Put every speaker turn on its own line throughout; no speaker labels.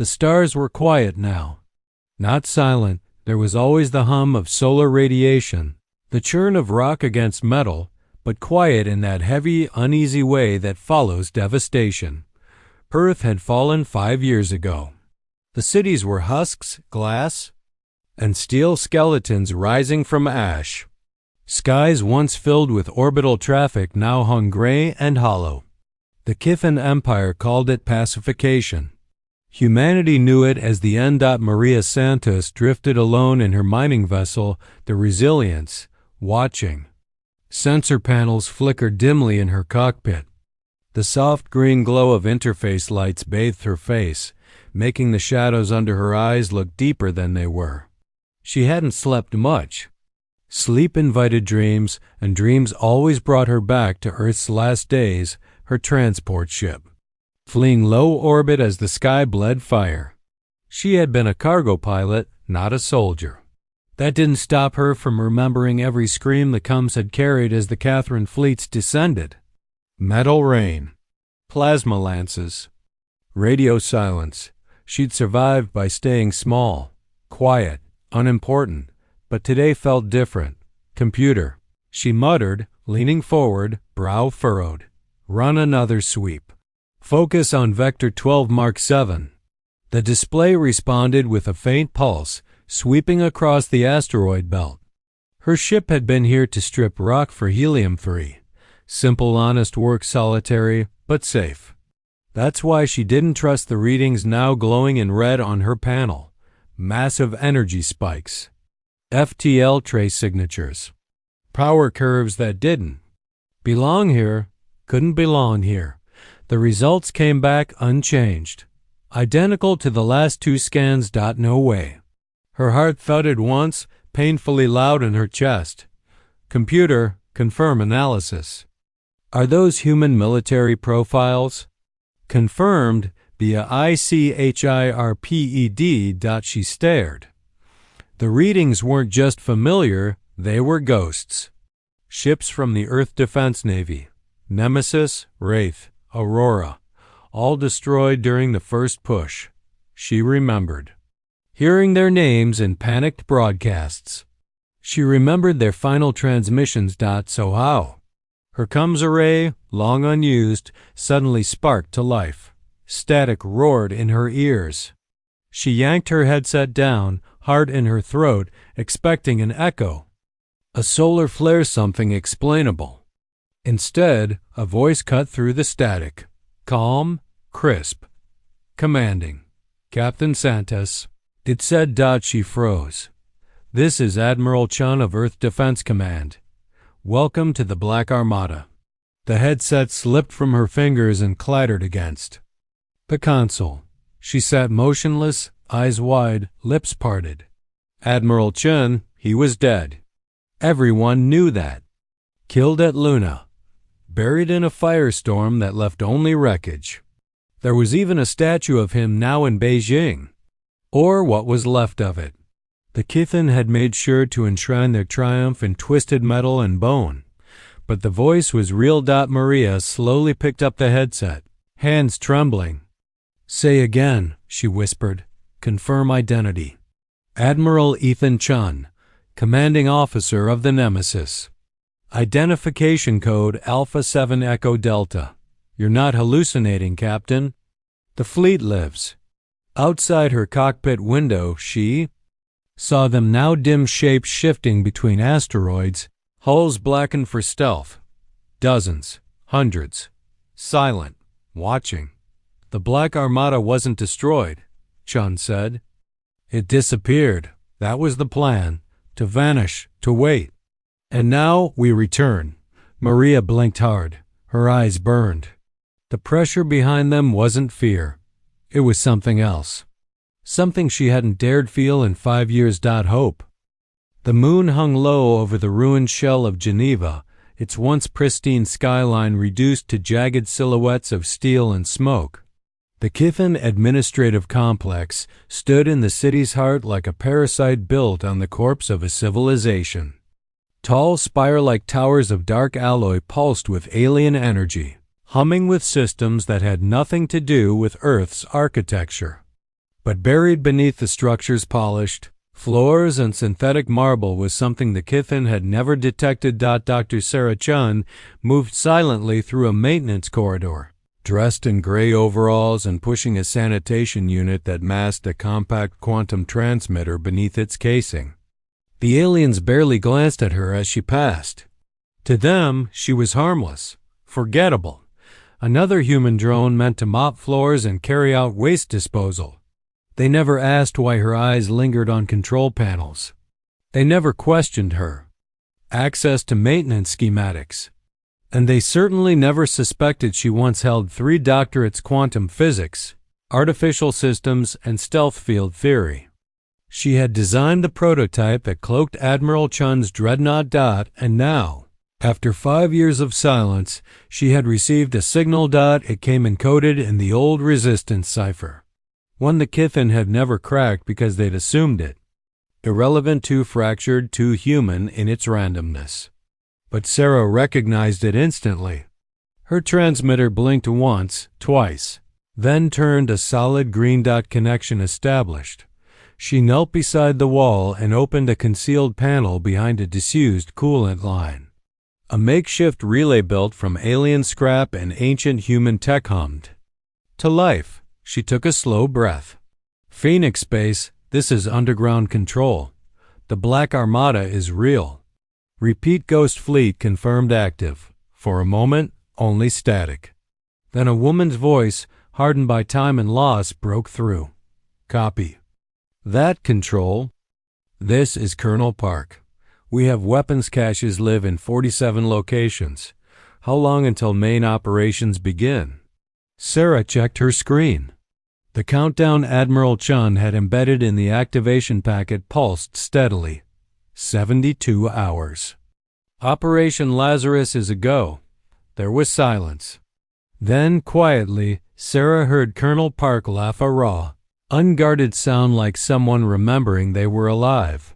The stars were quiet now. Not silent, there was always the hum of solar radiation, the churn of rock against metal, but quiet in that heavy, uneasy way that follows devastation. Earth had fallen 5 years ago. The cities were husks, glass, and steel skeletons rising from ash. Skies once filled with orbital traffic now hung gray and hollow. The Kifin Empire called it pacification. Humanity knew it as the N. Maria Santos drifted alone in her mining vessel, the Resilience, watching. Sensor panels flickered dimly in her cockpit. The soft green glow of interface lights bathed her face, making the shadows under her eyes look deeper than they were. She hadn't slept much. Sleep invited dreams, and dreams always brought her back to Earth's last days, her transport ship, fleeing low orbit as the sky bled fire. She had been a cargo pilot, not a soldier. That didn't stop her from remembering every scream the Cums had carried as the Catherine fleets descended. Metal rain, plasma lances, radio silence. She'd survived by staying small, quiet, unimportant, but today felt different. Computer, she muttered, leaning forward, brow furrowed. Run another sweep. Focus on Vector 12 Mark 7. The display responded with a faint pulse, sweeping across the asteroid belt. Her ship had been here to strip rock for helium-3. Simple, honest work, solitary, but safe. That's why she didn't trust the readings now glowing in red on her panel. Massive energy spikes. FTL trace signatures. Power curves that didn't belong here, couldn't belong here. The results came back unchanged. Identical to the last 2 scans. No way. Her heart thudded once, painfully loud in her chest. Computer, confirm analysis. Are those human military profiles? Confirmed via ICHIRPED. She stared. The readings weren't just familiar, they were ghosts. Ships from the Earth Defense Navy, Nemesis, Wraith, Aurora, all destroyed during the first push. She remembered hearing their names in panicked broadcasts. She remembered their final transmissions. So how? Her Cums array, long unused, suddenly sparked to life. Static roared in her ears. She yanked her headset down, heart in her throat, expecting an echo. A solar flare, something explainable. Instead, a voice cut through the static. Calm, crisp, commanding. Captain Santos. It said. She froze. This is Admiral Chun of Earth Defense Command. Welcome to the Black Armada. The headset slipped from her fingers and clattered against the console. She sat motionless, eyes wide, lips parted. Admiral Chun, he was dead. Everyone knew that. Killed at Luna. Buried in a firestorm that left only wreckage. There was even a statue of him now in Beijing. Or what was left of it. The Kithin had made sure to enshrine their triumph in twisted metal and bone. But the voice was real. Maria slowly picked up the headset, hands trembling. Say again, she whispered. Confirm identity. Admiral Ethan Chun, commanding officer of the Nemesis. Identification code Alpha 7 Echo Delta. You're not hallucinating, Captain. The fleet lives. Outside her cockpit window, she saw them now, dim shapes shifting between asteroids, hulls blackened for stealth. Dozens, hundreds, silent, watching. The Black Armada wasn't destroyed, Chun said. It disappeared. That was the plan. To vanish, to wait. And now we return. Maria blinked hard. Her eyes burned. The pressure behind them wasn't fear. It was something else. Something she hadn't dared feel in 5 years. Hope. The moon hung low over the ruined shell of Geneva, its once pristine skyline reduced to jagged silhouettes of steel and smoke. The Kithin Administrative Complex stood in the city's heart like a parasite built on the corpse of a civilization. Tall, spire-like towers of dark alloy pulsed with alien energy, humming with systems that had nothing to do with Earth's architecture. But buried beneath the structure's polished floors and synthetic marble was something the Kithen had never detected. Dr. Sarah Chun moved silently through a maintenance corridor, dressed in gray overalls and pushing a sanitation unit that masked a compact quantum transmitter beneath its casing. The aliens barely glanced at her as she passed. To them, she was harmless, forgettable, another human drone meant to mop floors and carry out waste disposal. They never asked why her eyes lingered on control panels. They never questioned her access to maintenance schematics. And they certainly never suspected she once held 3 doctorates: quantum physics, artificial systems, and stealth field theory. She had designed the prototype that cloaked Admiral Chun's dreadnought. And now, after 5 years of silence, she had received a signal. It came encoded in the old resistance cipher, one the Kithen had never cracked because they'd assumed it irrelevant, too fractured, too human in its randomness. But Sarah recognized it instantly. Her transmitter blinked once, twice, then turned, a solid green dot connection established. She knelt beside the wall and opened a concealed panel behind a disused coolant line. A makeshift relay built from alien scrap and ancient human tech hummed to life. She took a slow breath. Phoenix Base, this is underground control. The Black Armada is real. Repeat. Ghost Fleet confirmed active. For a moment, only static. Then a woman's voice, hardened by time and loss, broke through. Copy. That, Control. This is Colonel Park. We have weapons caches live in 47 locations. How long until main operations begin? Sarah checked her screen. The countdown Admiral Chun had embedded in the activation packet pulsed steadily. 72 hours. Operation Lazarus is a go. There was silence. Then, quietly, Sarah heard Colonel Park laugh a raw, unguarded sound like someone remembering they were alive.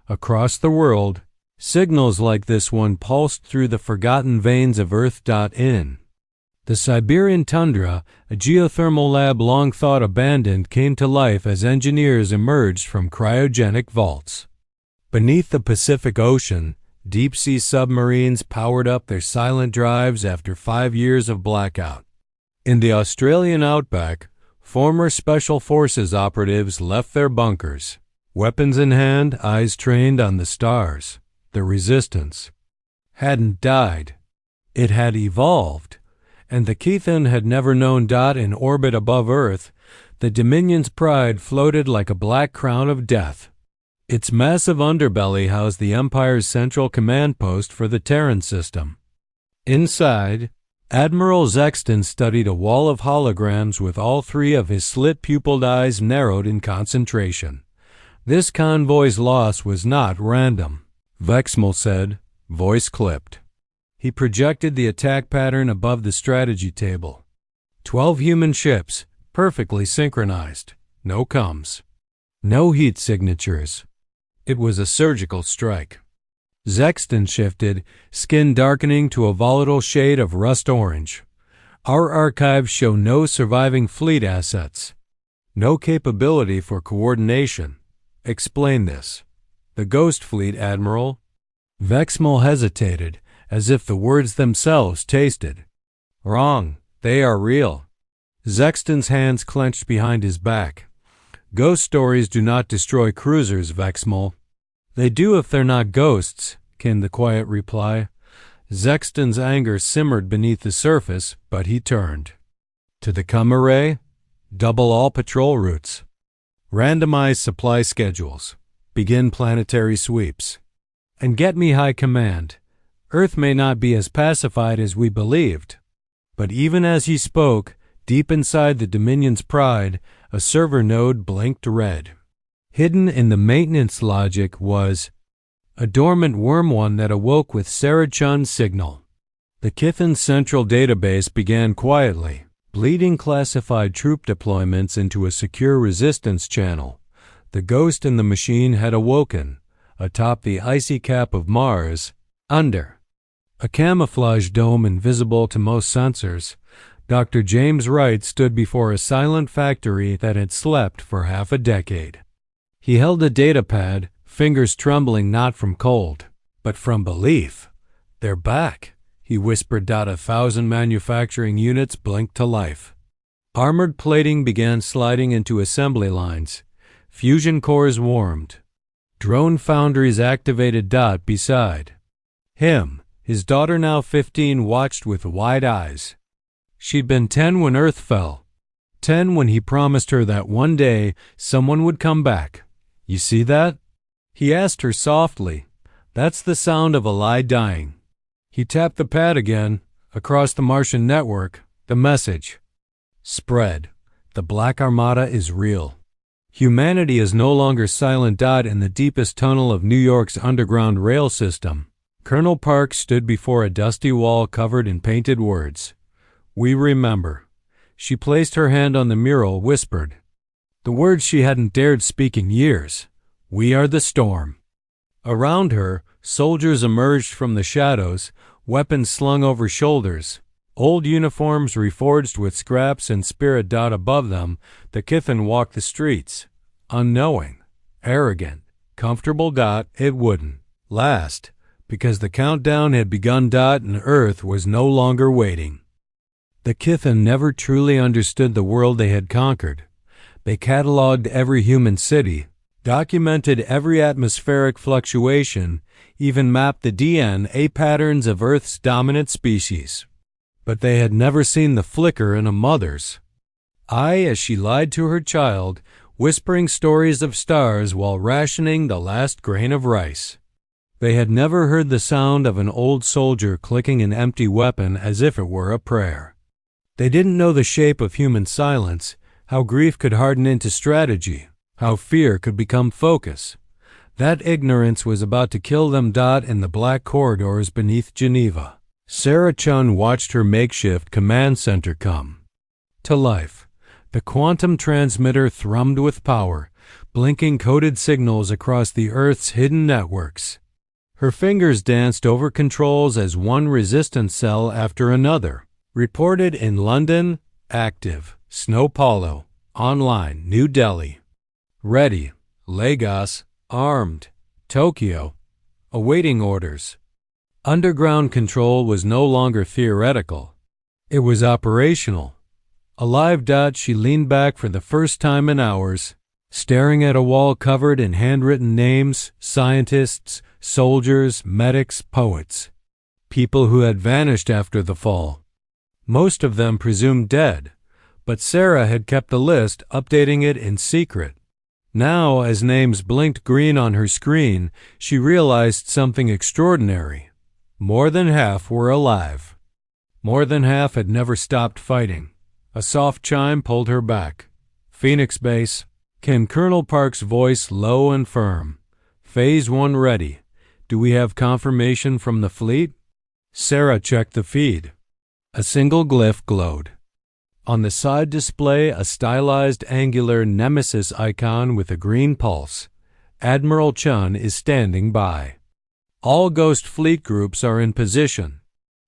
Across the world, signals like this one pulsed through the forgotten veins of Earth. In the Siberian tundra, a geothermal lab long thought abandoned came to life as engineers emerged from cryogenic vaults. Beneath the Pacific Ocean, deep-sea submarines powered up their silent drives after 5 years of blackout. In the Australian outback, former Special Forces operatives left their bunkers, weapons in hand, eyes trained on the stars. The resistance hadn't died. It had evolved. And the Kithen had never known. In orbit above Earth, the Dominion's pride floated like a black crown of death. Its massive underbelly housed the Empire's central command post for the Terran system. Inside, Admiral Zexton studied a wall of holograms with all 3 of his slit-pupiled eyes narrowed in concentration. This convoy's loss was not random, Vexmal said, voice clipped. He projected the attack pattern above the strategy table. 12 human ships, perfectly synchronized. No comms. No heat signatures. It was a surgical strike. Zexton shifted, skin darkening to a volatile shade of rust orange. Our archives show no surviving fleet assets. No capability for coordination. Explain this. The Ghost Fleet, Admiral. Vexmal hesitated, as if the words themselves tasted. Wrong. They are real. Zexton's hands clenched behind his back. Ghost stories do not destroy cruisers, Vexmal. They do if they're not ghosts, came the quiet reply. Zexton's anger simmered beneath the surface, but he turned. To the cum array, double all patrol routes. Randomize supply schedules. Begin planetary sweeps. And get me high command. Earth may not be as pacified as we believed. But even as he spoke, deep inside the Dominion's pride, a server node blinked red. Hidden in the maintenance logic was a dormant worm one that awoke with Sarah Chun's signal. The Kithen's central database began quietly, bleeding classified troop deployments into a secure resistance channel. The ghost in the machine had awoken, atop the icy cap of Mars, under a camouflage dome invisible to most sensors. Dr. James Wright stood before a silent factory that had slept for half a decade. He held a datapad, fingers trembling not from cold, but from belief. "They're back," he whispered. 1,000 manufacturing units blinked to life. Armored plating began sliding into assembly lines. Fusion cores warmed. Drone foundries activated. Beside him, his daughter, now 15, watched with wide eyes. She'd been 10 when Earth fell, 10 when he promised her that one day someone would come back. "You see that?" he asked her softly. "That's the sound of a lie dying." He tapped the pad again. Across the Martian network, the message spread. "The Black Armada is real. Humanity is no longer silent." In the deepest tunnel of New York's underground rail system, Colonel Park stood before a dusty wall covered in painted words. "We remember." She placed her hand on the mural, whispered the words she hadn't dared speak in years. "We are the storm." Around her, soldiers emerged from the shadows, weapons slung over shoulders, old uniforms reforged with scraps and spirit. Above them, the Kithen walked the streets, unknowing, arrogant, comfortable. It wouldn't last, because the countdown had begun. And Earth was no longer waiting. The Kithen never truly understood the world they had conquered. They cataloged every human city, documented every atmospheric fluctuation, even mapped the DNA patterns of Earth's dominant species. But they had never seen the flicker in a mother's eye as she lied to her child, whispering stories of stars while rationing the last grain of rice. They had never heard the sound of an old soldier clicking an empty weapon as if it were a prayer. They didn't know the shape of human silence, how grief could harden into strategy, how fear could become focus. That ignorance was about to kill them. In the black corridors beneath Geneva, Sarah Chun watched her makeshift command center come to life. The quantum transmitter thrummed with power, blinking coded signals across the Earth's hidden networks. Her fingers danced over controls as one resistance cell after another reported in London, active, Snow Paulo, online, New Delhi, ready, Lagos, armed, Tokyo, awaiting orders. Underground control was no longer theoretical. It was operational. Alive. She leaned back for the first time in hours, staring at a wall covered in handwritten names, scientists, soldiers, medics, poets, people who had vanished after the fall. Most of them presumed dead, but Sarah had kept the list, updating it in secret. Now, as names blinked green on her screen, she realized something extraordinary. More than half were alive. More than half had never stopped fighting. A soft chime pulled her back. "Phoenix Base," came Colonel Park's voice, low and firm. "Phase 1 ready. Do we have confirmation from the fleet?" Sarah checked the feed. A single glyph glowed. On the side display, a stylized angular nemesis icon with a green pulse. "Admiral Chun is standing by. All Ghost Fleet groups are in position."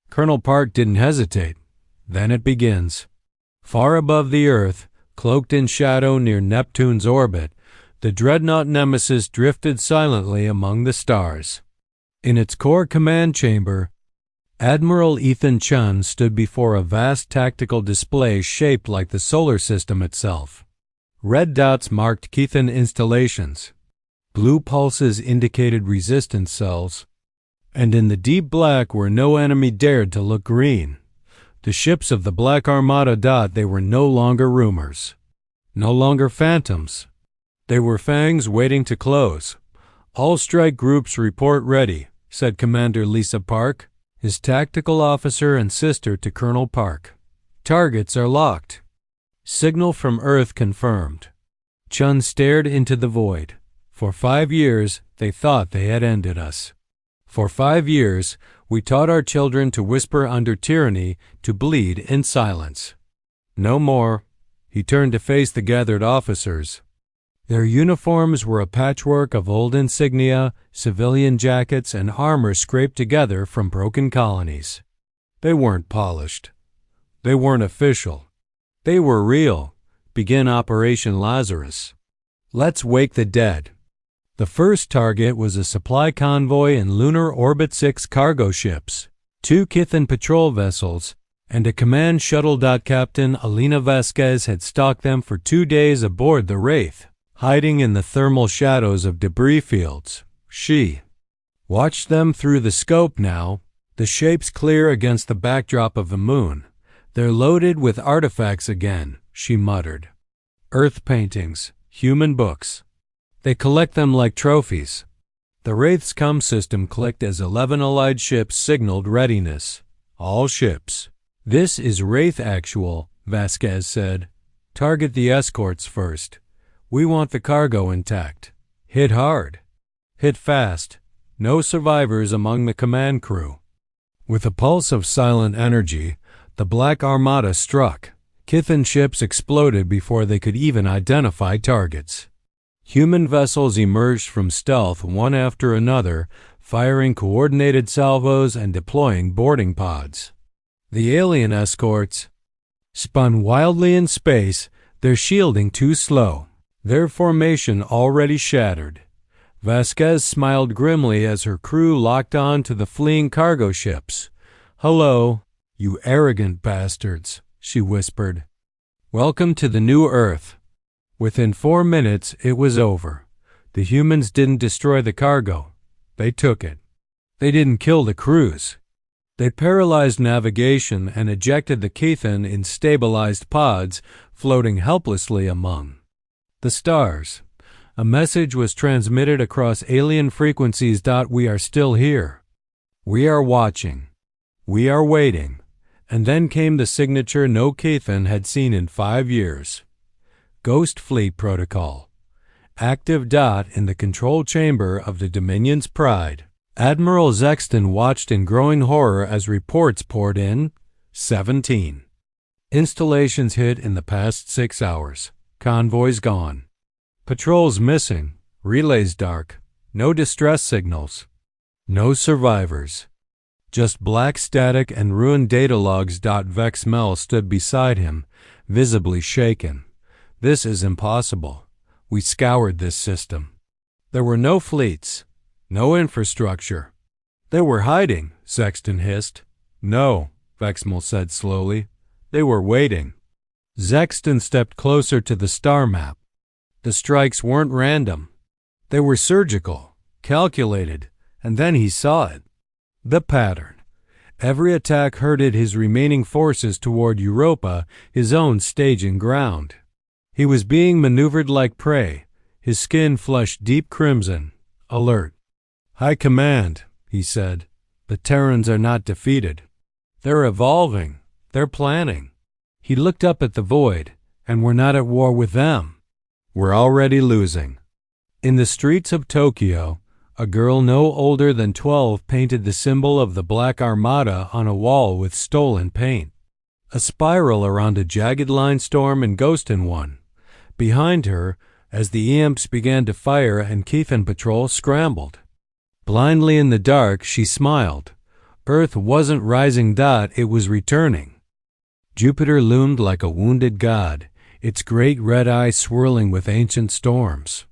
Colonel Park didn't hesitate. Then it begins. Far above the Earth, cloaked in shadow near Neptune's orbit, the dreadnought Nemesis drifted silently among the stars. In its core command chamber, Admiral Ethan Chun stood before a vast tactical display shaped like the solar system itself. Red dots marked Kithen installations. Blue pulses indicated resistance cells. And in the deep black where no enemy dared to look green, the ships of the Black Armada. They were no longer rumors, no longer phantoms. They were fangs waiting to close. "All strike groups report ready," said Commander Lisa Park, his tactical officer and sister to Colonel Park. "Targets are locked. Signal from Earth confirmed." Chun stared into the void. For 5 years, they thought they had ended us. For 5 years, we taught our children to whisper under tyranny, to bleed in silence. No more. He turned to face the gathered officers. Their uniforms were a patchwork of old insignia, civilian jackets, and armor scraped together from broken colonies. They weren't polished. They weren't official. They were real. Begin Operation Lazarus. Let's wake the dead. The first target was a supply convoy and Lunar Orbit 6 cargo ships, 2 Kithan patrol vessels, and a command shuttle. Captain Alina Vasquez had stalked them for 2 days aboard the Wraith, hiding in the thermal shadows of debris fields. She watched them through the scope now, the shapes clear against the backdrop of the moon. They're loaded with artifacts again, she muttered. Earth paintings, human books. They collect them like trophies. The Wraith's comm system clicked as 11 Allied ships signaled readiness. All ships. This is Wraith Actual, Vasquez said. Target the escorts first. We want the cargo intact. Hit hard. Hit fast. No survivors among the command crew. With a pulse of silent energy, the Black Armada struck. Kithan ships exploded before they could even identify targets. Human vessels emerged from stealth one after another, firing coordinated salvos and deploying boarding pods. The alien escorts spun wildly in space, their shielding too slow, their formation already shattered. Vasquez smiled grimly as her crew locked on to the fleeing cargo ships. "Hello, you arrogant bastards," she whispered. "Welcome to the new Earth." Within 4 minutes, it was over. The humans didn't destroy the cargo. They took it. They didn't kill the crews. They paralyzed navigation and ejected the Kithan in stabilized pods, floating helplessly among the stars. A message was transmitted across alien frequencies. We are still here. We are watching. We are waiting. And then came the signature no Kithan had seen in 5 years. Ghost Fleet Protocol. Active. In the control chamber of the Dominion's Pride. Admiral Sexton watched in growing horror as reports poured in. 17 installations hit in the past 6 hours. Convoys gone. Patrols missing. Relays dark. No distress signals. No survivors. Just black static and ruined data logs. Vex Mel stood beside him, visibly shaken. This is impossible. We scoured this system. There were no fleets. No infrastructure. They were hiding, Sexton hissed. No, Vexmel said slowly. They were waiting. Sexton stepped closer to the star map. The strikes weren't random. They were surgical, calculated, and then he saw it. The pattern. Every attack herded his remaining forces toward Europa, his own staging ground. He was being maneuvered like prey, his skin flushed deep crimson, alert. "High Command," he said, "the Terrans are not defeated. They're evolving. They're planning." He looked up at the void, "And we're not at war with them. We're already losing." In the streets of Tokyo, a girl no older than 12 painted the symbol of the Black Armada on a wall with stolen paint. A spiral around a jagged line storm and ghost in one. Behind her, as the EMPs began to fire and Kithan Patrol scrambled. Blindly in the dark, she smiled. Earth wasn't rising. It was returning. Jupiter loomed like a wounded god, its great red eye swirling with ancient storms.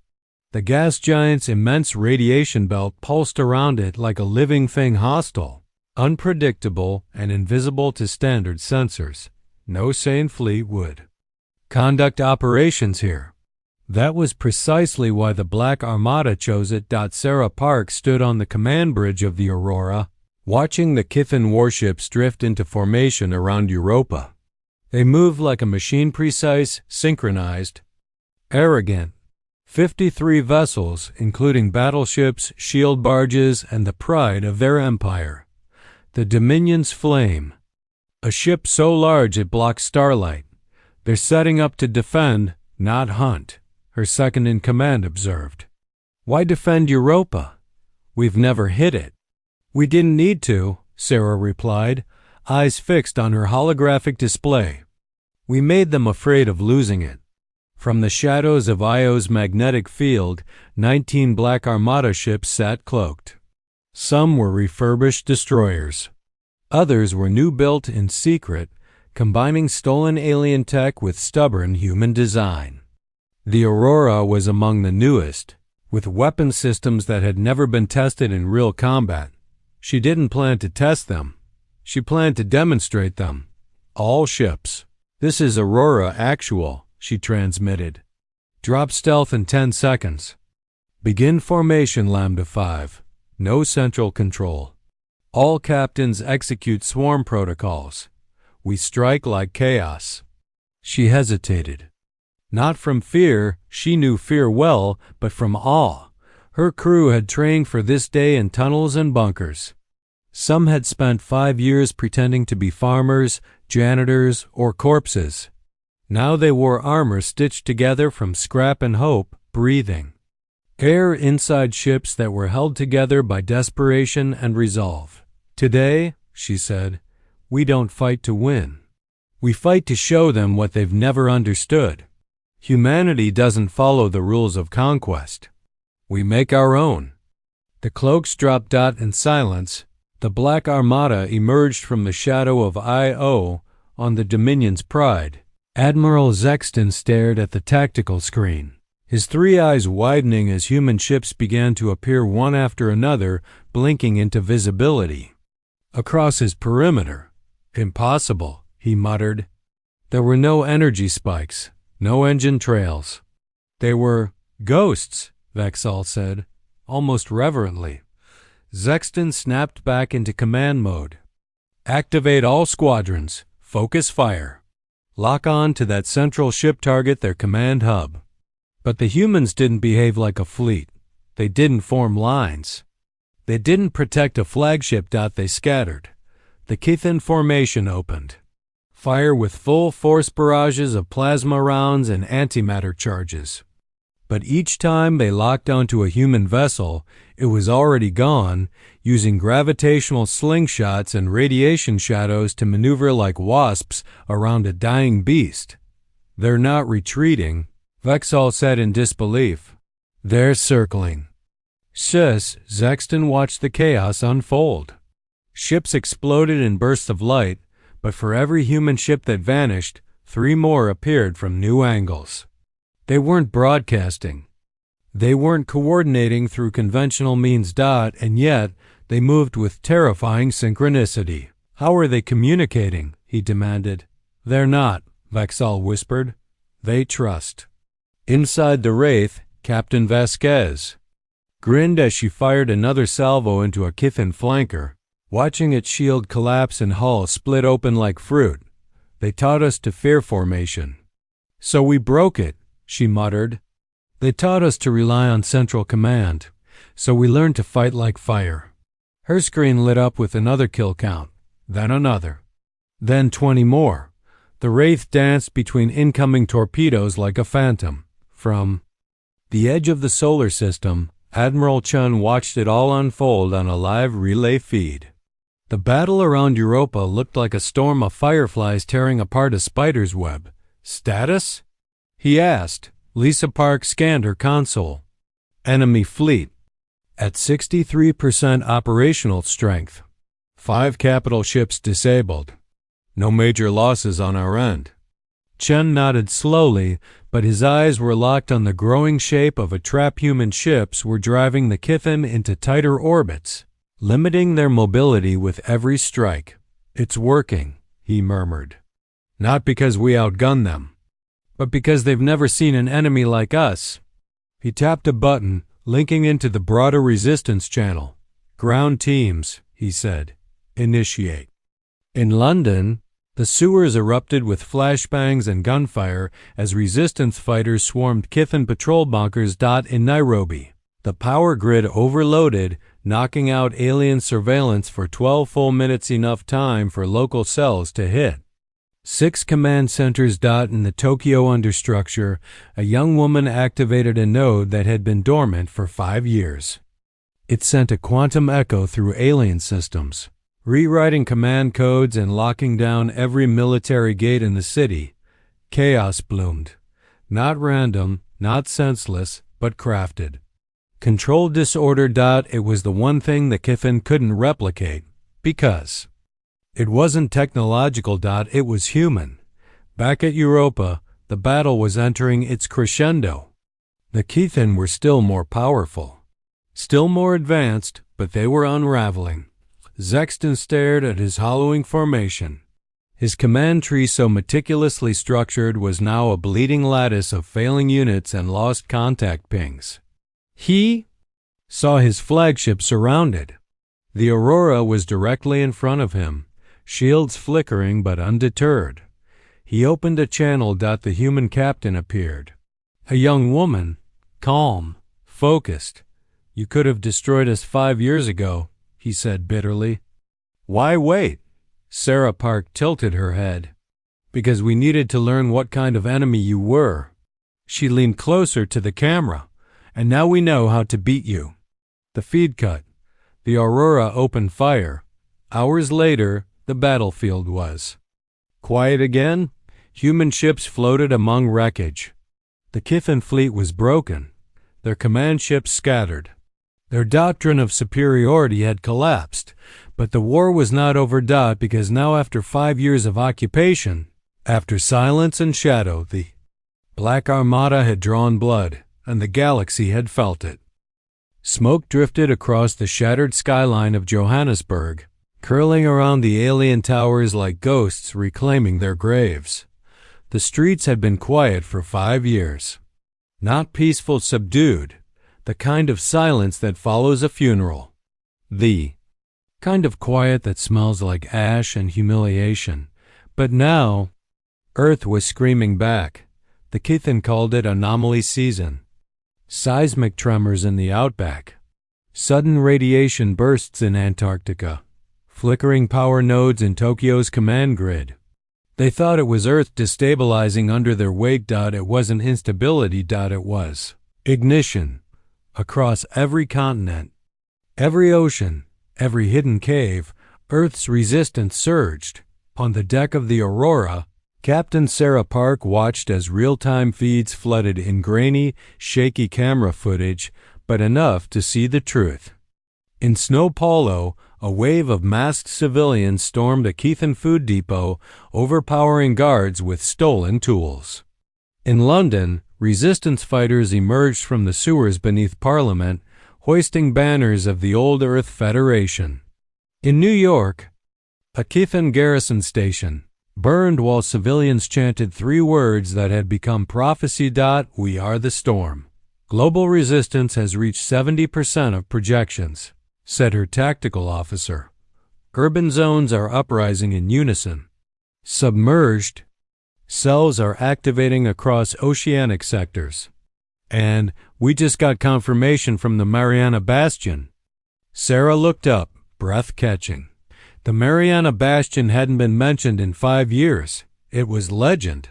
The gas giant's immense radiation belt pulsed around it like a living thing, hostile, unpredictable, and invisible to standard sensors. No sane fleet would conduct operations here. That was precisely why the Black Armada chose it. Sarah Park stood on the command bridge of the Aurora, watching the Kithan warships drift into formation around Europa. They moved like a machine, precise, synchronized, arrogant. 53 vessels, including battleships, shield barges, and the pride of their empire. The Dominion's Flame. A ship so large it blocks starlight. They're setting up to defend, not hunt, her second-in-command observed. Why defend Europa? We've never hit it. We didn't need to, Sarah replied, eyes fixed on her holographic display. We made them afraid of losing it. From the shadows of Io's magnetic field, 19 Black Armada ships sat cloaked. Some were refurbished destroyers. Others were new built in secret, combining stolen alien tech with stubborn human design. The Aurora was among the newest, with weapon systems that had never been tested in real combat. She didn't plan to test them. She planned to demonstrate them. All ships. "This is Aurora Actual," she transmitted. "Drop stealth in 10 seconds. Begin formation, Lambda 5. No central control. All captains execute swarm protocols. We strike like chaos." She hesitated. Not from fear, she knew fear well, but from awe. Her crew had trained for this day in tunnels and bunkers. Some had spent 5 years pretending to be farmers, janitors, or corpses. Now they wore armor stitched together from scrap and hope, breathing air inside ships that were held together by desperation and resolve. "Today," she said, "we don't fight to win. We fight to show them what they've never understood. Humanity doesn't follow the rules of conquest. We make our own." The cloaks dropped in silence. The Black Armada emerged from the shadow of Io on the Dominion's Pride. Admiral Sexton stared at the tactical screen, his 3 eyes widening as human ships began to appear one after another, blinking into visibility. Across his perimeter. "Impossible," he muttered. There were no energy spikes, no engine trails. They were ghosts, Vexal said, almost reverently. Sexton snapped back into command mode. "Activate all squadrons. Focus fire. Lock on to that central ship target, their command hub." But the humans didn't behave like a fleet. They didn't form lines. They didn't protect a flagship. They scattered. The Kithan formation opened. Fire with full force barrages of plasma rounds and antimatter charges. But each time they locked onto a human vessel, it was already gone, using gravitational slingshots and radiation shadows to maneuver like wasps around a dying beast. "They're not retreating," Vexal said in disbelief. "They're circling." Sexton watched the chaos unfold. Ships exploded in bursts of light, but for every human ship that vanished, 3 more appeared from new angles. They weren't broadcasting. They weren't coordinating through conventional means. And yet, they moved with terrifying synchronicity. "How are they communicating?" he demanded. "They're not," Vexal whispered. "They trust." Inside the Wraith, Captain Vasquez grinned as she fired another salvo into a Kithan flanker, watching its shield collapse and hull split open like fruit. "They taught us to fear formation. So we broke it," she muttered. "They taught us to rely on central command, so we learned to fight like fire." Her screen lit up with another kill count, then another, then 20 more. The Wraith danced between incoming torpedoes like a phantom. From the edge of the solar system, Admiral Chun watched it all unfold on a live relay feed. The battle around Europa looked like a storm of fireflies tearing apart a spider's web. "Status?" he asked. Lisa Park scanned her console. "Enemy fleet. At 63% operational strength. 5 capital ships disabled. No major losses on our end." Chen nodded slowly, but his eyes were locked on the growing shape of a trap. Human ships were driving the Kithan into tighter orbits, limiting their mobility with every strike. "It's working," he murmured. "Not because we outgunned them, but because they've never seen an enemy like us." He tapped a button, linking into the broader resistance channel. "Ground teams," he said. "Initiate." In London, the sewers erupted with flashbangs and gunfire as resistance fighters swarmed Kithan patrol bunkers. In Nairobi, the power grid overloaded, knocking out alien surveillance for 12 full minutes, enough time for local cells to hit. 6 command centers. In the Tokyo understructure, a young woman activated a node that had been dormant for 5 years. It sent a quantum echo through alien systems, rewriting command codes and locking down every military gate in the city. Chaos bloomed. Not random, not senseless, but crafted. Controlled disorder. It was the one thing the Kithan couldn't replicate, because It wasn't technological. It was human. Back at Europa, the battle was entering its crescendo. The Kethan were still more powerful, still more advanced, but they were unraveling. Sexton stared at his hollowing formation. His command tree, so meticulously structured, was now a bleeding lattice of failing units and lost contact pings. He saw his flagship surrounded. The Aurora was directly in front of him, shields flickering but undeterred. He opened a channel. The human captain appeared. A young woman, calm, focused. "You could have destroyed us 5 years ago," he said bitterly. "Why wait?" Sarah Park tilted her head. "Because we needed to learn what kind of enemy you were." She leaned closer to the camera. "And now we know how to beat you." The feed cut. The Aurora opened fire. Hours later, the battlefield was quiet again. Human ships floated among wreckage. The Kethan fleet was broken. Their command ships scattered. Their doctrine of superiority had collapsed. But the war was not over. Because now, after 5 years of occupation, after silence and shadow, the Black Armada had drawn blood, and the galaxy had felt it. Smoke drifted across the shattered skyline of Johannesburg, curling around the alien towers like ghosts reclaiming their graves. The streets had been quiet for 5 years. Not peaceful, subdued, the kind of silence that follows a funeral. The kind of quiet that smells like ash and humiliation. But now, Earth was screaming back. The Kethan called it anomaly season. Seismic tremors in the outback. Sudden radiation bursts in Antarctica. Flickering power nodes in Tokyo's command grid. They thought it was Earth destabilizing under their weight. It wasn't instability. It was ignition. Across every continent, every ocean, every hidden cave, Earth's resistance surged. On the deck of the Aurora, Captain Sarah Park watched as real-time feeds flooded in grainy, shaky camera footage, but enough to see the truth. In São Paulo, a wave of masked civilians stormed a Kethan food depot, overpowering guards with stolen tools. In London, resistance fighters emerged from the sewers beneath Parliament, hoisting banners of the Old Earth Federation. In New York, a Kethan garrison station burned while civilians chanted 3 words that had become prophecy. "We are the storm." "Global resistance has reached 70% of projections," said her tactical officer. "Urban zones are uprising in unison. Submerged cells are activating across oceanic sectors. And we just got confirmation from the Mariana Bastion." Sarah looked up, breath catching. The Mariana Bastion hadn't been mentioned in 5 years. It was legend.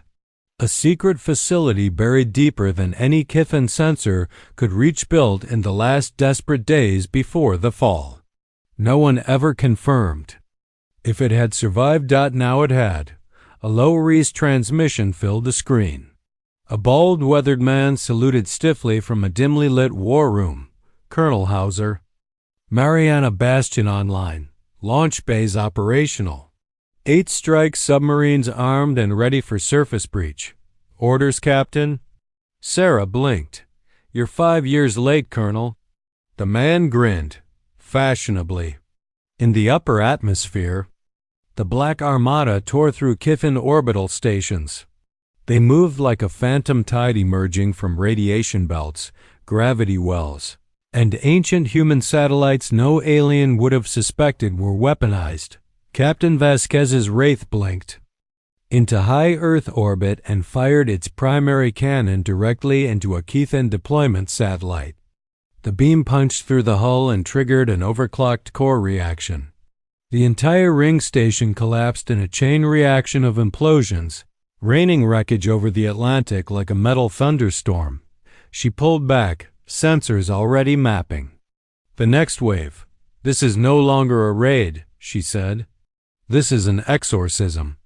A secret facility buried deeper than any Kethan sensor could reach, built in the last desperate days before the fall. No one ever confirmed if it had survived. Now it had. A low-res transmission filled the screen. A bald, weathered man saluted stiffly from a dimly lit war room. "Colonel Hauser." "Mariana Bastion online. Launch bays operational. 8 strike submarines armed and ready for surface breach." "Orders, Captain?" Sarah blinked. "You're 5 years late, Colonel." The man grinned, fashionably. In the upper atmosphere, the Black Armada tore through Kethan orbital stations. They moved like a phantom tide emerging from radiation belts, gravity wells, and ancient human satellites no alien would have suspected were weaponized. Captain Vasquez's Wraith blinked into high Earth orbit and fired its primary cannon directly into a Kethan deployment satellite. The beam punched through the hull and triggered an overclocked core reaction. The entire ring station collapsed in a chain reaction of implosions, raining wreckage over the Atlantic like a metal thunderstorm. She pulled back, sensors already mapping. "The next wave. This is no longer a raid," she said. "This is an exorcism."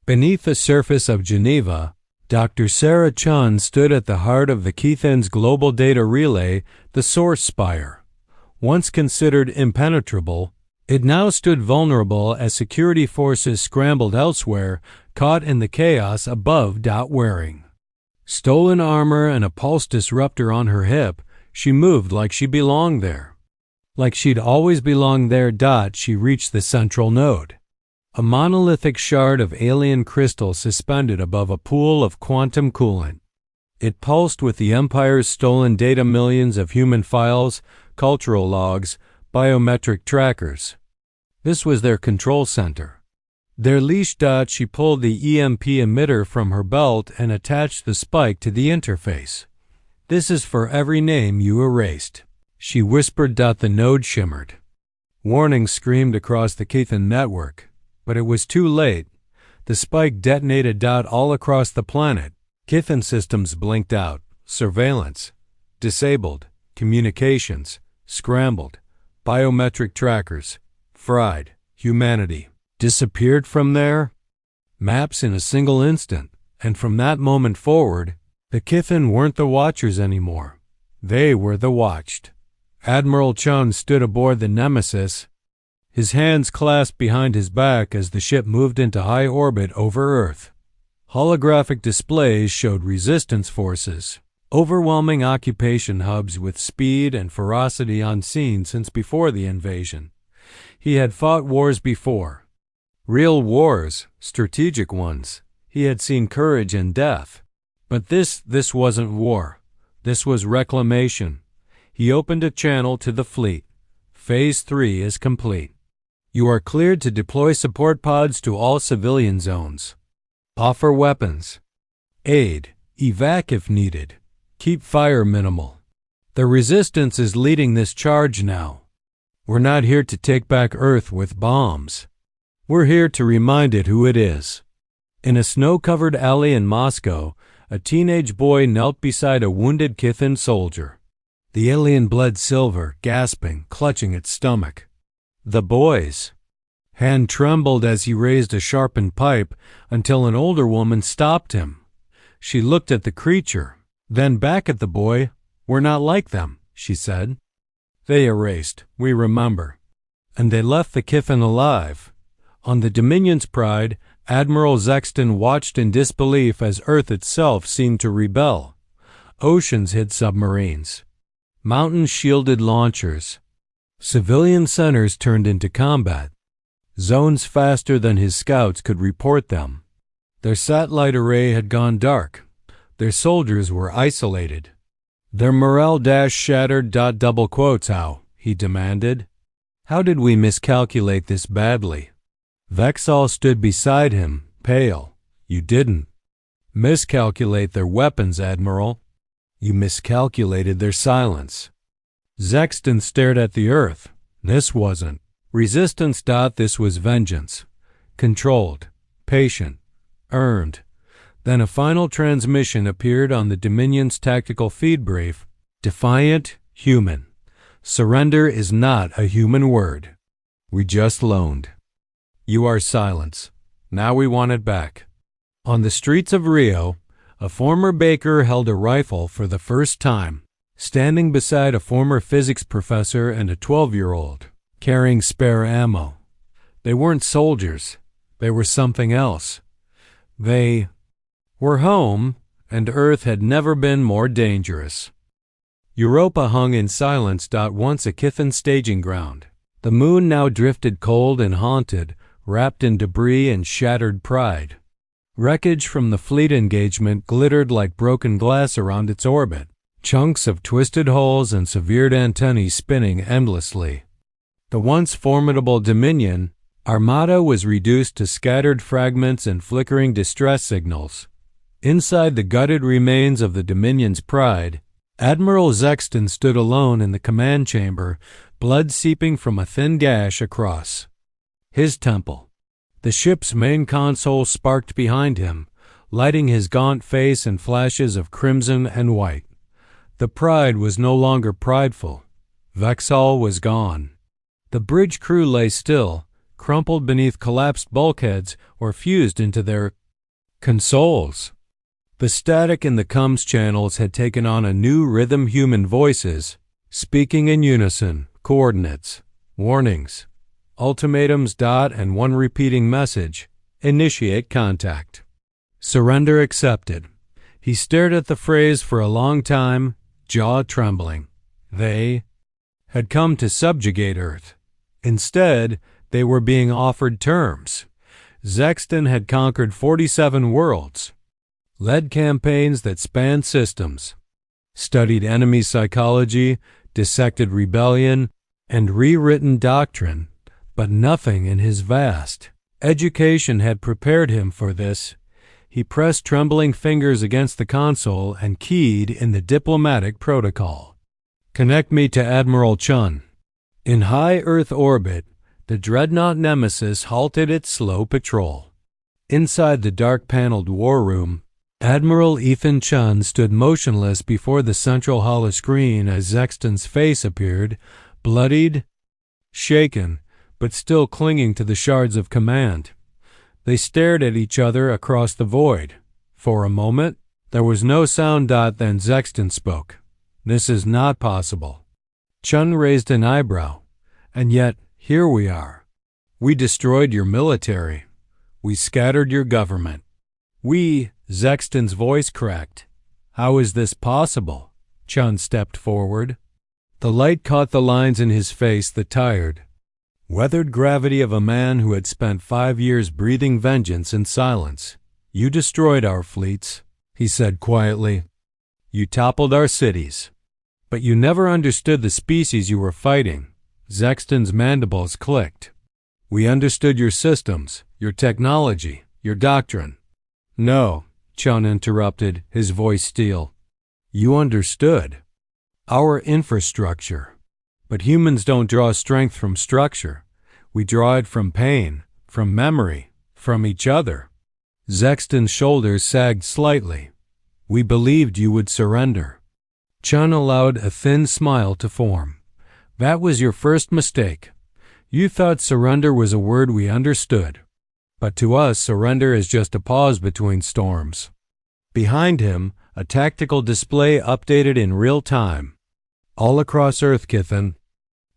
Beneath the surface of Geneva, Dr. Sarah Chun stood at the heart of the Kethan's global data relay, the Source Spire. Once considered impenetrable, It now stood vulnerable as security forces scrambled elsewhere, caught in the chaos above. Wearing stolen armor and a pulse disruptor on her hip, she moved like she belonged there. Like she'd always belonged there. She reached the central node. A monolithic shard of alien crystal suspended above a pool of quantum coolant. It pulsed with the Empire's stolen data, millions of human files, cultural logs, biometric trackers. This was their control center. Their leash. She pulled the EMP emitter from her belt and attached the spike to the interface. This is for every name you erased, she whispered. The node shimmered. Warnings screamed across the Kithan network, but it was too late. The spike detonated. All across the planet, Kithan systems blinked out. Surveillance disabled, communications scrambled, biometric trackers fried. Humanity disappeared from there. Maps in a single instant, and from that moment forward, the Kithan weren't the watchers anymore. They were the watched. Admiral Chun stood aboard the Nemesis, his hands clasped behind his back as the ship moved into high orbit over Earth. Holographic displays showed resistance forces, overwhelming occupation hubs with speed and ferocity unseen since before the invasion. He had fought wars before. Real wars, strategic ones. He had seen courage and death. But this wasn't war. This was reclamation. He opened a channel to the fleet. Phase 3 is complete. You are cleared to deploy support pods to all civilian zones. Offer weapons. Aid. Evac if needed. Keep fire minimal. The Resistance is leading this charge now. We're not here to take back Earth with bombs. We're here to remind it who it is. In a snow-covered alley in Moscow, a teenage boy knelt beside a wounded Kithan soldier. The alien bled silver, gasping, clutching its stomach. The boy's hand trembled as he raised a sharpened pipe until an older woman stopped him. She looked at the creature, then back at the boy. We're not like them, she said. They erased, we remember. And they left the Kithan alive. On the Dominion's pride, Admiral Zexton watched in disbelief as Earth itself seemed to rebel. Oceans hid submarines. Mountains shielded launchers. Civilian centers turned into combat zones faster than his scouts could report them. Their satellite array had gone dark. Their soldiers were isolated. Their morale shattered. Double quotes. How? He demanded. How did we miscalculate this badly? Vexal stood beside him, pale. You didn't miscalculate their weapons, Admiral. You miscalculated their silence. Zexton stared at the Earth. This wasn't resistance. This was vengeance. Controlled, patient, earned. Then a final transmission appeared on the Dominion's tactical feed brief. Defiant, human. Surrender is not a human word. We just loaned. You are silence. Now we want it back. On the streets of Rio, a former baker held a rifle for the first time, standing beside a former physics professor and a 12-year-old, carrying spare ammo. They weren't soldiers. They were something else. They were home, and Earth had never been more dangerous. Europa hung in silence. Once a Kithan staging ground. The moon now drifted cold and haunted, wrapped in debris and shattered pride. Wreckage from the fleet engagement glittered like broken glass around its orbit, chunks of twisted hulls and severed antennae spinning endlessly. The once formidable Dominion Armada was reduced to scattered fragments and flickering distress signals. Inside the gutted remains of the Dominion's pride, Admiral Zexton stood alone in the command chamber, blood seeping from a thin gash across his temple. The ship's main console sparked behind him, lighting his gaunt face in flashes of crimson and white. The pride was no longer prideful. Vexal was gone. The bridge crew lay still, crumpled beneath collapsed bulkheads or fused into their consoles. The static in the comms channels had taken on a new rhythm, human voices, speaking in unison, coordinates, warnings, ultimatums. And one repeating message: initiate contact. Surrender accepted. He stared at the phrase for a long time, jaw trembling. They had come to subjugate Earth. Instead, they were being offered terms. Sexton had conquered 47 worlds, led campaigns that spanned systems, studied enemy psychology, dissected rebellion, and rewritten doctrine, but nothing in his vast education had prepared him for this. He pressed trembling fingers against the console and keyed in the diplomatic protocol. Connect me to Admiral Chun. In high Earth orbit, the dreadnought Nemesis halted its slow patrol. Inside the dark-paneled war room, Admiral Ethan Chun stood motionless before the central holoscreen as Sexton's face appeared, bloodied, shaken, but still clinging to the shards of command. They stared at each other across the void. For a moment, there was no sound. Then Sexton spoke. "This is not possible." Chun raised an eyebrow. "And yet, here we are. We destroyed your military. We scattered your government. Sexton's voice cracked. "How is this possible?" Chun stepped forward. The light caught the lines in his face, the tired, weathered gravity of a man who had spent 5 years breathing vengeance in silence. "You destroyed our fleets," he said quietly. "You toppled our cities. But you never understood the species you were fighting." Sexton's mandibles clicked. "We understood your systems, your technology, your doctrine." "No," Chun interrupted, his voice steel. "You understood our infrastructure. But humans don't draw strength from structure. We draw it from pain, from memory, from each other." Sexton's shoulders sagged slightly. "We believed you would surrender." Chun allowed a thin smile to form. "That was your first mistake. You thought surrender was a word we understood. But to us, surrender is just a pause between storms." Behind him, a tactical display updated in real time. All across Earth, Kithen,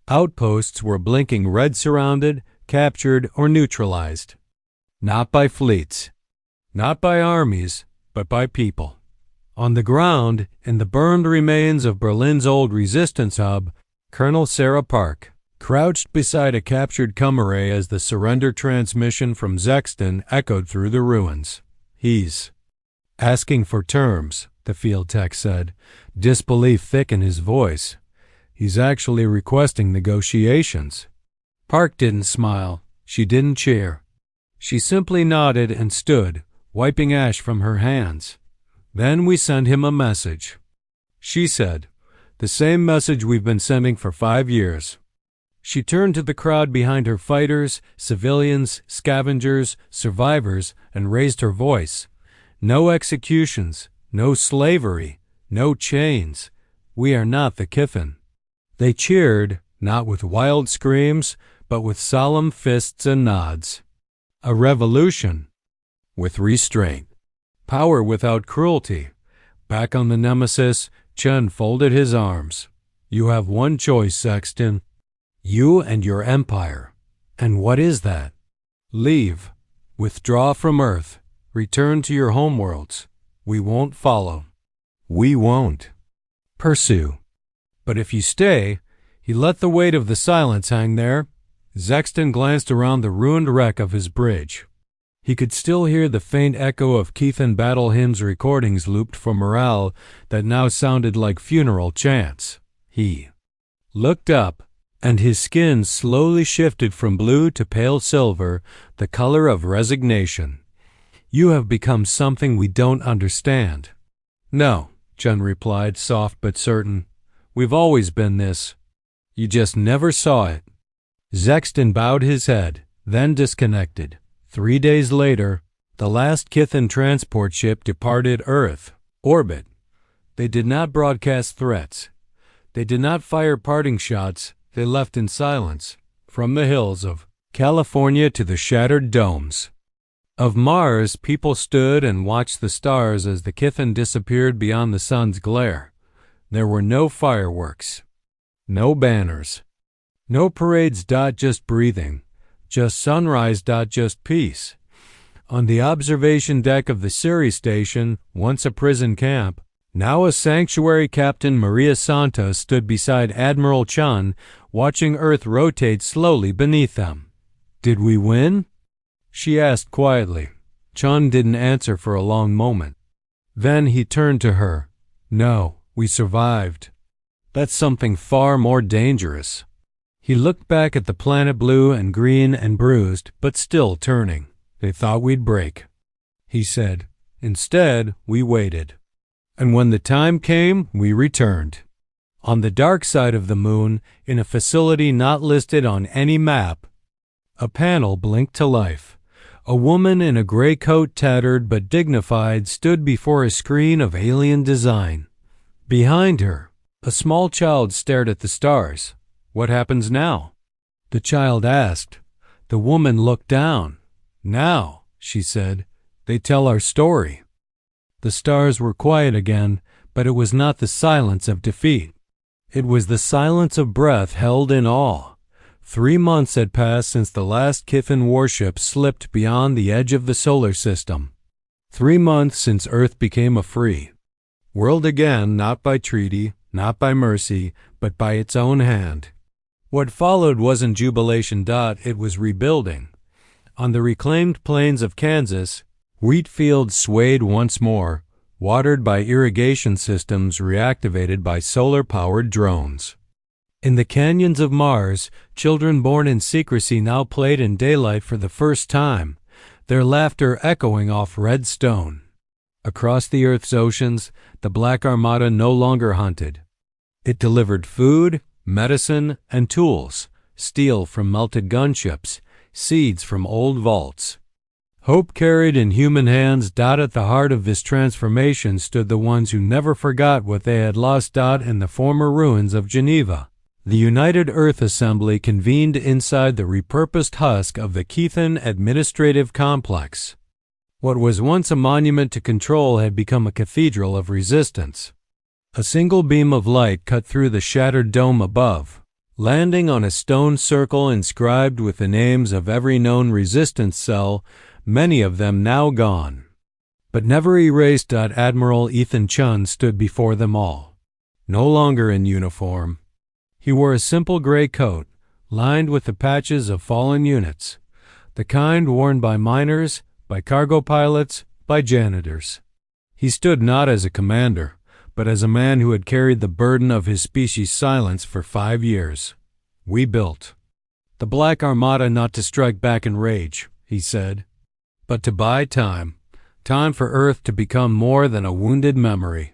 outposts were blinking red, surrounded, captured, or neutralized. Not by fleets, not by armies, but by people. On the ground, in the burned remains of Berlin's old resistance hub, Colonel Sarah Park crouched beside a captured comrade as the surrender transmission from Sexton echoed through the ruins. "He's asking for terms," the field tech said, disbelief thick in his voice. "He's actually requesting negotiations." Park didn't smile. She didn't cheer. She simply nodded and stood, wiping ash from her hands. "Then we send him a message," she said. "The same message we've been sending for 5 years. She turned to the crowd behind her: fighters, civilians, scavengers, survivors, and raised her voice. "No executions, no slavery, no chains. We are not the Kithen." They cheered, not with wild screams, but with solemn fists and nods. A revolution with restraint. Power without cruelty. Back on the Nemesis, Chun folded his arms. "You have one choice, Sexton. You and your empire." "And what is that?" "Leave. Withdraw from Earth. Return to your homeworlds. We won't follow. We won't pursue. But if you stay..." He let the weight of the silence hang there. Sexton glanced around the ruined wreck of his bridge. He could still hear the faint echo of Kithen battle hymns recordings looped for morale that now sounded like funeral chants. He looked up, and his skin slowly shifted from blue to pale silver, the color of resignation. "You have become something we don't understand." "No," Chun replied, soft but certain. "We've always been this. You just never saw it." Sexton bowed his head, then disconnected. 3 days later, the last Kithen transport ship departed Earth orbit. They did not broadcast threats. They did not fire parting shots. They left in silence, from the hills of California to the shattered domes of Mars. People stood and watched the stars as the Kithen disappeared beyond the sun's glare. There were no fireworks, no banners, no parades. Just breathing, Just sunrise. Just peace. On the observation deck of the Ceres station, once a prison camp, now a sanctuary, Captain Maria Santos stood beside Admiral Chun, watching Earth rotate slowly beneath them. "Did we win?" she asked quietly. Chun didn't answer for a long moment. Then he turned to her. "No, we survived. That's something far more dangerous." He looked back at the planet, blue and green and bruised, but still turning. "They thought we'd break," he said. "Instead, we waited. And when the time came, we returned." On the dark side of the moon, in a facility not listed on any map, a panel blinked to life. A woman in a gray coat, tattered but dignified, stood before a screen of alien design. Behind her, a small child stared at the stars. "What happens now?" the child asked. The woman looked down. "Now," she said, "they tell our story." The stars were quiet again, but it was not the silence of defeat. It was the silence of breath held in awe. 3 months had passed since the last Kiffin warship slipped beyond the edge of the solar system. 3 months since Earth became a free world again, not by treaty, not by mercy, but by its own hand. What followed wasn't jubilation. It was rebuilding. On the reclaimed plains of Kansas, wheat fields swayed once more, watered by irrigation systems reactivated by solar-powered drones. In the canyons of Mars, children born in secrecy now played in daylight for the first time, their laughter echoing off red stone. Across the Earth's oceans, the Black Armada no longer hunted. It delivered food, medicine, and tools, steel from melted gunships, seeds from old vaults. Hope carried in human hands. At the heart of this transformation stood the ones who never forgot what they had lost. In the former ruins of Geneva, the United Earth Assembly convened inside the repurposed husk of the Keithan Administrative Complex. What was once a monument to control had become a cathedral of resistance. A single beam of light cut through the shattered dome above, landing on a stone circle inscribed with the names of every known resistance cell, many of them now gone, but never erased. Admiral Ethan Chun stood before them all, no longer in uniform. He wore a simple gray coat, lined with the patches of fallen units, the kind worn by miners, by cargo pilots, by janitors. He stood not as a commander, but as a man who had carried the burden of his species' silence for 5 years. "We built the Black Armada not to strike back in rage," he said, "but to buy time. Time for Earth to become more than a wounded memory.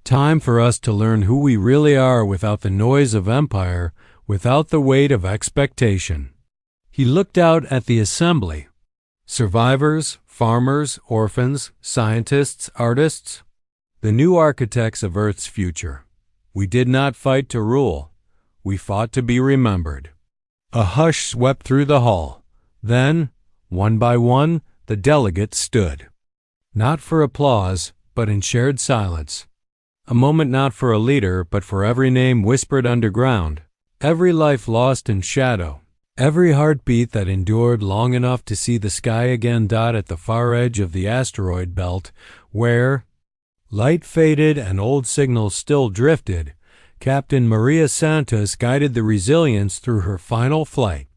Time for us to learn who we really are without the noise of empire, without the weight of expectation." He looked out at the assembly. Survivors, farmers, orphans, scientists, artists, the new architects of Earth's future. We did not fight to rule. We fought to be remembered. A hush swept through the hall. Then, one by one, the delegates stood. Not for applause, but in shared silence. A moment not for a leader, but for every name whispered underground, every life lost in shadow, every heartbeat that endured long enough to see the sky again. At the far edge of the asteroid belt, where light faded and old signals still drifted, Captain Maria Santos guided the Resilience through her final flight.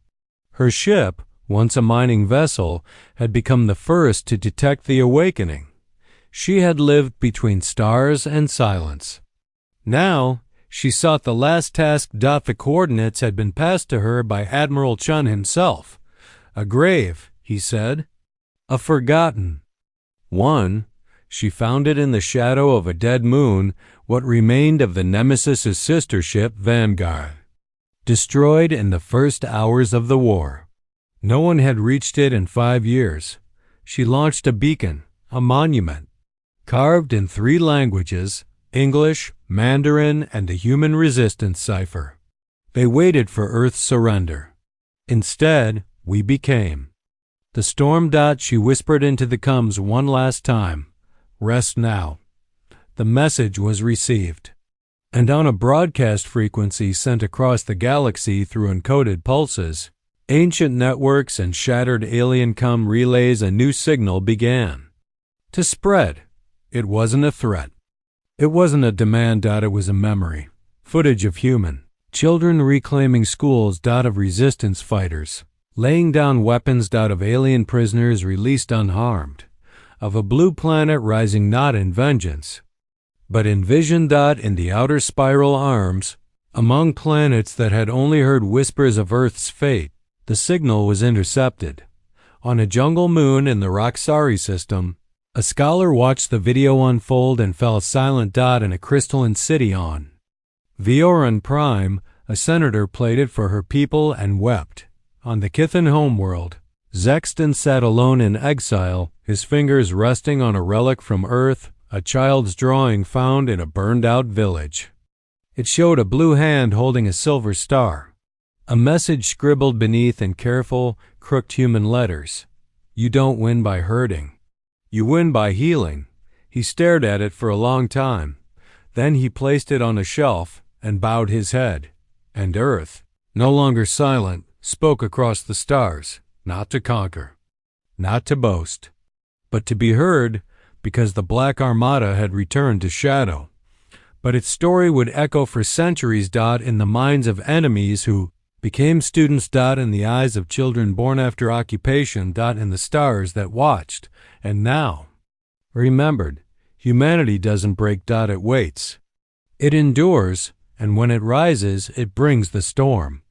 Her ship, once a mining vessel, had become the first to detect the awakening. She had lived between stars and silence. Now, she sought the last task. The coordinates had been passed to her by Admiral Chun himself. "A grave," he said. "A forgotten one." She found it in the shadow of a dead moon, what remained of the Nemesis's sister ship Vanguard, destroyed in the first hours of the war. No one had reached it in 5 years. She launched a beacon, a monument, carved in 3 languages, English, Mandarin, and the human resistance cipher. They waited for Earth's surrender. Instead, we became. The storm. She whispered into the comms one last time. "Rest now." The message was received. And on a broadcast frequency sent across the galaxy through encoded pulses, Ancient networks and shattered alien com relays, a new signal began to spread. It wasn't a threat. It wasn't a demand. It was a memory. Footage of human children reclaiming schools. Of resistance fighters laying down weapons. Of alien prisoners released unharmed. Of a blue planet rising not in vengeance, but in vision. In the outer spiral arms, among planets that had only heard whispers of Earth's fate, the signal was intercepted. On a jungle moon in the Roxari system, a scholar watched the video unfold and fell silent. In a crystalline city on Vioran Prime, a senator played it for her people and wept. On the Kithan homeworld, Zexton sat alone in exile, his fingers resting on a relic from Earth, a child's drawing found in a burned-out village. It showed a blue hand holding a silver star, a message scribbled beneath in careful, crooked human letters. You don't win by hurting. You win by healing. He stared at it for a long time. Then he placed it on a shelf and bowed his head. And Earth, no longer silent, spoke across the stars, not to conquer, not to boast, but to be heard, because the Black Armada had returned to Shadow. But its story would echo for centuries. In the minds of enemies who became students. In the eyes of children born after occupation. In the stars that watched and now remembered. Humanity doesn't break. It waits. It endures, and when it rises, it brings the storm.